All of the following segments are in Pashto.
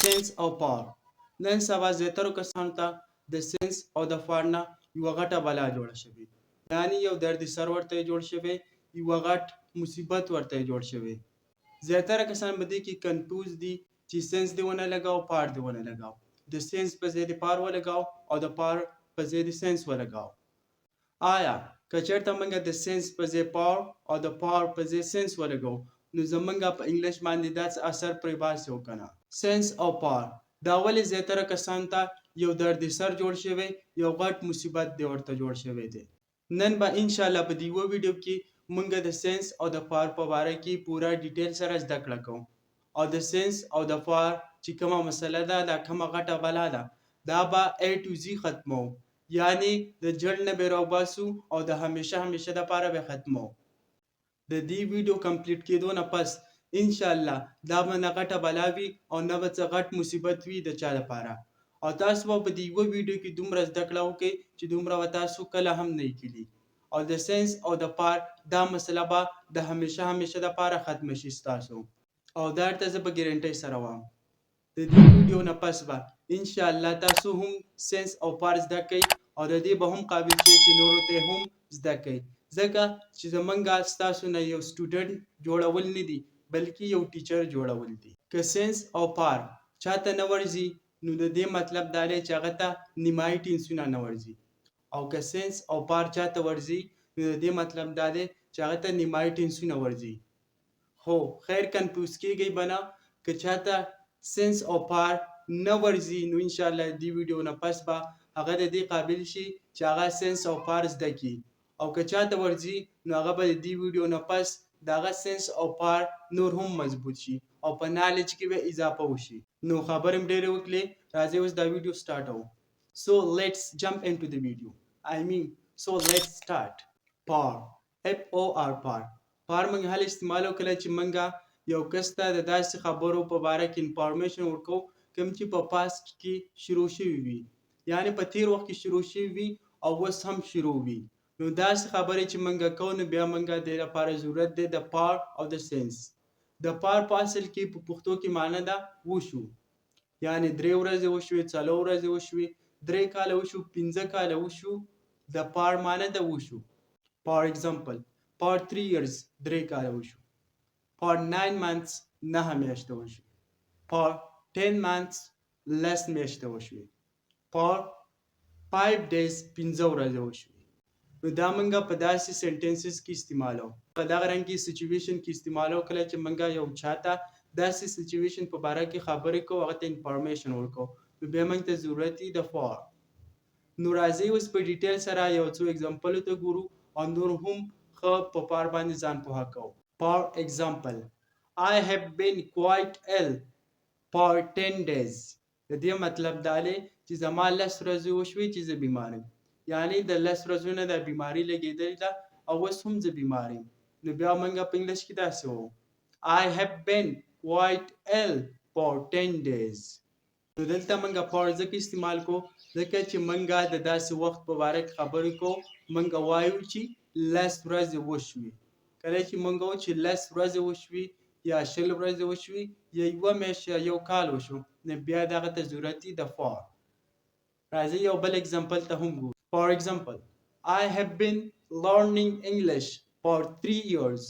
سنس او پاور. نن سبا زیاترو کسانو ته د سنس او د پاور نه یوه غټه بلا جوړه شوې، یعنې یو دردي سر ورته جوړ شوی، یوه غټ مصیبت ورته جوړ شوی. زیاتره کسان په دې کې کنفیوز دي چې سنس دې ونه لګاو پاور دې ونه لګاو، د سنس په ځای د پاور ولګاو او د پاور په ځای د سنس ولګاو. آیا که چېرته موږ د سنس په ځای پاور او د پاور په ځای سنس ولګو نو زموږ په انګلیش باندې داسې اثر پرې باسي وکنه. سنس او پاور دا ولې زیاتره کسانو ته یو دردي سر جوړ شوی، یو غټ مصیبت دی ورته جوړ شوی دی. نن به انشاءالله په دې یوه ویډیو کې موږ د سنس او د پاور په باره کې پوره ډیټیل سره زده کړه کوو او د سنس او د پاور چې کومه مسله ده، دا کومه غټه بلا ده، دا به A to Z ختمو، یعنی د جړ نه به راوباسو او د همیشه دپاره به ختمو. د دې ویډیو کمپلیټ کېدو نه پس انشاءالله دا به نه غټه بلا وي او نه به څه غټ مصیبت وي د چا لپاره. او تاسو به په دې یوه ویډیو کې دومره زده کړه وکړئ چې دومره به تاسو کله هم نه کړي. او د سنس او د پاور دا مسله به د همیشه دپاره ختمه شي ستاسو. او دا درته زه په ګارنټۍ سره وایم د دې ویډیو نه پس به انشاءالله تاسو هم سنس او پاور زده کړئ او د دې به هم قابل شئ چې نورو ته هم زده کړئ، ځکه چې زمونږ ستاسو نه یو سټوډنټ جوړول نه دي بلکې یو ټیچر جوړول دي. که سنس او پاور چاته نه ورځي نو د دې مطلب دا دی چې هغه ته نیمایي ټینسونه نه ورځي، او که سنس او پاور چاته ورځي نو د دې مطلب دا دی چې هغه ته نیمایي ټینسونه ورځي. خو خیر کنفیوز کېږئ به نه، که چاته سنس او پاور نه ورځي نو انشاءالله د دې ویډیو نه پس به هغه د دې قابل شي چې هغه سنس او پاور زده کړي، او که چاته ورځي نو هغه به د دې ویډیو نه پس د هغه سنس او پاور نور هم مضبوط شي او په نالج کې به اضافه وشي. نو خبرې م ډېرې وکړې، راځئ اوس دا ویډیو سټارټوو. So let's jump into the video. So let's start. Power. P-O-R power. پاور موږ هله استعمالو کله چې موږ یو کس ته د داسې خبرو په باره کې انفارمیشن ورکوو کوم چې په پاست کې شروع شوي وي، یعنې په تیر وخت کې شروع شوي وي او اوس هم شروع وي. نو داسې خبرې چې موږ کوو نو بیا موږ د دې لپاره ضرورت دی د پاور او د سنس. د پاور په اصل کې په پښتو کې معنی ده وشو، یعنې 3 ورځې وشوې، 4 ورځې وشوې، 3 کاله وشو، 15 کاله وشو. د پاور معنی ده وشو. For example, for 3 years 3 کاله وشو. For 9 months 9 میاشتې وشو. For 10 months لس میاشتې وشوې. For 5 days 15 ورځې وشوې. نو دا موږ په داسې سنټنسز کې استعمالو، په دغه رنګ کې سچویشن کې استعمالو. کله چې موږ یو چاته داسې سچویشن په باره کې خبرې کوو، هغه ته انفارمیشن ورکوو، نو بیا موږ ته ضرورت دی د پاور. نو راځئ اوس په ډیټیل سره یو څو اگزامپلو ته ګورو او نور هم ښه په پاور باندې ځان پوهه کوو. For example, I have been quite ill for 10 days. د دې مطلب دا دی چې زما 10 ورځې وشوې چې زه بیمار یم، یعنې د 10 ورځو نه دا بیماري لګېدلې ده او اوس هم زه بیمار یم. نو بیا موږ په انګلیش کې داسې وایو I have been quite ill for 10 days. نو دلته موږ پاور ځکه استعمال کوو ځکه چې موږ د داسې وخت په باره کې خبرې کوو، موږ وایو چې 10 ورځې وشوې. کله چې موږ وایو چې 10 ورځې وشوې یا 20 ورځې وشوې یا یوه میاشت یا یو کال وشو، نو بیا دغه ته ضرورت دی د پاور. راځئ یو بل اگزامپل ته هم ګورو. For example, I have been learning English for 3 years.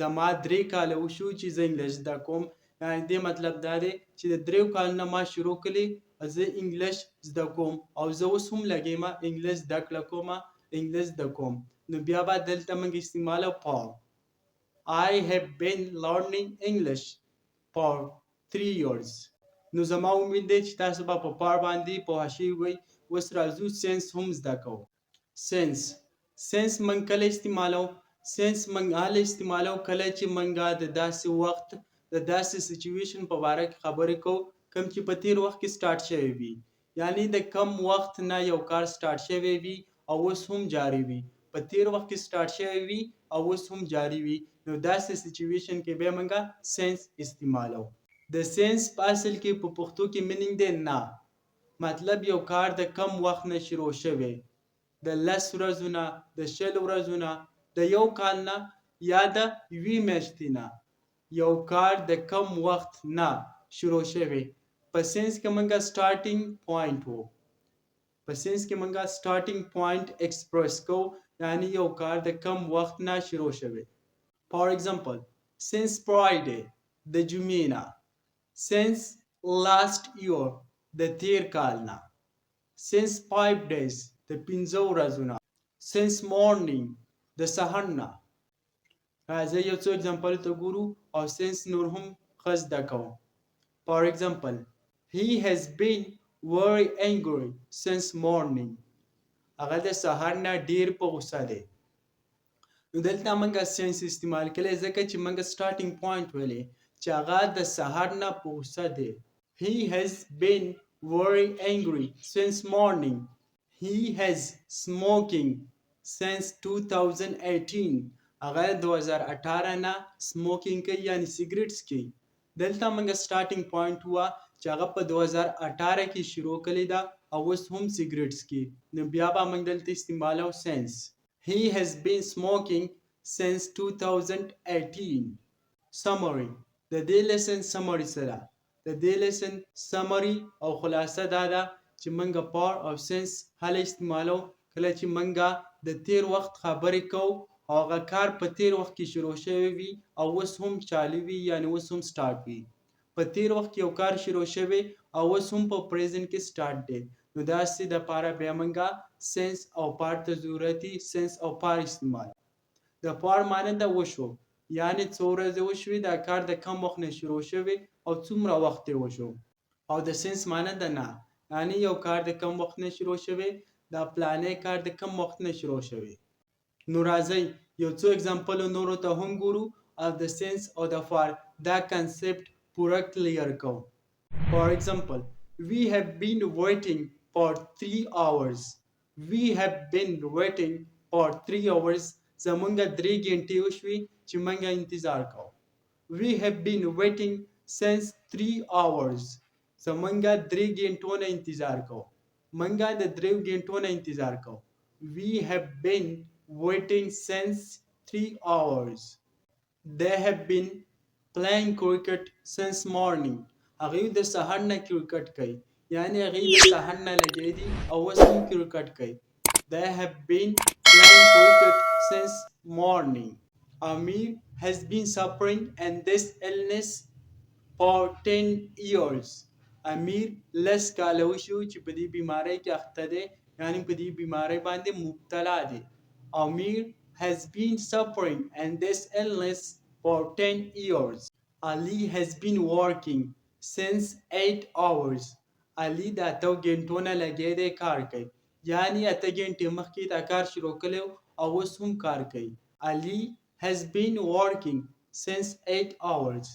زما 3 کاله وشو چې زه انګلیش زده کوم، یعنې دې مطلب دا دی چې د 3 کالو نه ما شروع کړې زه انګلیش زده کوم او زه اوس هم لګیم انګلیش زده کړه کوم، انګلیش زده کوم. نو بیا به دلته موږ استعمالو پاور. I have been learning English for 3 years. نو زما امید دی چې تاسو به په پاور باندې پوه شوي وئ. اوس راځو سنس هم زده کوو. سنس موږ کله استعمالو؟ سنس موږ هله استعمالو کله چې موږ د داسې وخت د داسې سچویشن په باره کې خبرې کوو کوم چې په تیر وخت کې سټارټ شوی وي، یعنې د کم وخت نه یو کار سټارټ شوی وي او اوس هم جاری وي. په تیر وخت کې سټارټ شوی وي او اوس هم جاری وي، نو داسې سچویشن کې بیا موږ سنس استعمالو. د سنس په اصل کې په پښتو کې مینینګ دی نه، مطلب یو کار د کم وخت نه شروع شوی، د 10 ورځو نه، د 20 ورځو نه، د یو کال نه یا د 1 میاشتې نه. یو کار د کم وخت نه شروع شوی، په سینس کې منګه سټارټینګ پوینټ وو. په سینس کې منګه سټارټینګ پوینټ ایکسپریس کو، یعنی یو کار د کم وخت نه شروع شوی. فار ایگزامپل since Friday د جمعې نه، since last year د تیر کال نه، since 5 days د 5 ورځو نه، since morning د سحر نه. راځئ یو څو اگزامپل ته ګورو او since نور هم ښه زده کوو. For example, he has been very angry since morning. هغه د سحر نه ډیر په غوسه دی. نو دلته موږ سینس استعمال کړی ځکه چې موږ سټارټینګ پوینټ ویلې چې هغه د سحر نه په غوسه دی. He has been very angry since morning. He has smoking since 2018. هغه 2018 نه سموکینګ کوي یعنی سیګریټس کوي. دلته موږ سټارټینګ پوینټ وه چې هغه په 2018 کې شروع کړې ده او اوس هم سیګریټس کوي. نو بیا به موږ دلته استعمالو سینس. He has been smoking since 2018. Summary. د دې لیسن سمری سره د دې لیسن سمری او خلاصه دا ده چې موږ پار او سینس هله استعمالو کله چې موږ د تیر وخت خبرې کوو او هغه کار په تیر وخت کې شروع شوی وي او اوس هم چالو وي یعنی اوس هم سټارټ وي. په تیر وخت کې یو کار شروع شوی او اوس هم په پریزنټ کې سټارټ دی. نو داسې دپاره بیا موږ سینس او پار ته ضرورتي سینس او پار استعمال. د پار معنی د وشو یعنی څو ورځې وشوي دا کار د کم وخت نه شروع شوی او څومره وخت یې وشو. او د سینس معنی د نه یعنی یو کار د کم وخت نه شروع شوی دا پلانې کار د کم وخت نه شروع شوی. نو راځئ یو څو اگزامپل نورو ته هم ګورو او د سینس او د فار دا کنسپټ پوره کلیر کوو. For example, we have been waiting for 3 hours. We have been waiting for 3 hours. زمونږ 3 غنټې وشوي چې موږ انتظار کوو. We have been waiting since 3 hours. زمونږ 3 غنټو نه انتظار کوو. موږ د 3 غنټو نه انتظار کوو. We have been waiting since 3 hours. They have been playing cricket since morning. هغوی د سهار نه کرکټ کوي یعنی هغوی د سهار نه لګیا دي او اوس هم کرکټ کوي. They have been playing cricket since morning. Amir has been suffering in this illness for 10 years. امیر لس کاله وشو چې په دې بیمارۍ کې اخته دی یعنی په دې بیمارۍ باندې مبتلا دی. Amir has been suffering in this illness for 10 years. Ali has been working since 8 hours. Ali د 8 غنټو نه لګیا دی کار کوي یعنی 8 غنټې مخکې دا کار شروع کړی او اوس هم کار کوي. Ali has been working since 8 hours.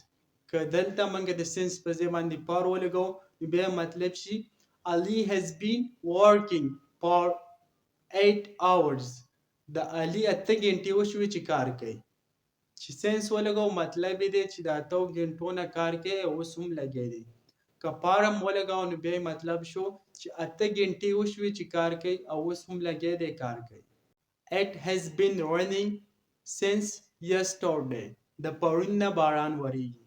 که دلته موږ د سینس په ځای باندې پار ولګو نو بیا مطلب شي Ali has been working for 8 hours. د علي 8 غنټې وشوي چې کار کوي. چې سینس ولګو مطلب یې دی چې د 8 غنټو نه کار کوي او اوس هم لګیا دی. که پار هم ولګو نو بیا مطلب شو چې 8 غنټې وشوي چې کار کوي او اوس هم لګیا دی کار کوي. It has been raining since yesterday. د پرون نه باران وریږي.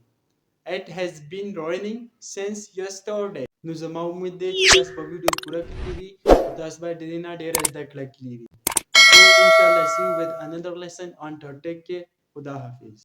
It has been raining since yesterday. نو زما امید دی چې تاسو په ویډیو پوره کړی وي او تاسو باید د دې نه ډېره زده کړه کړې وي. So inshallah see you with another lesson. Until take care. Khuda Hafiz.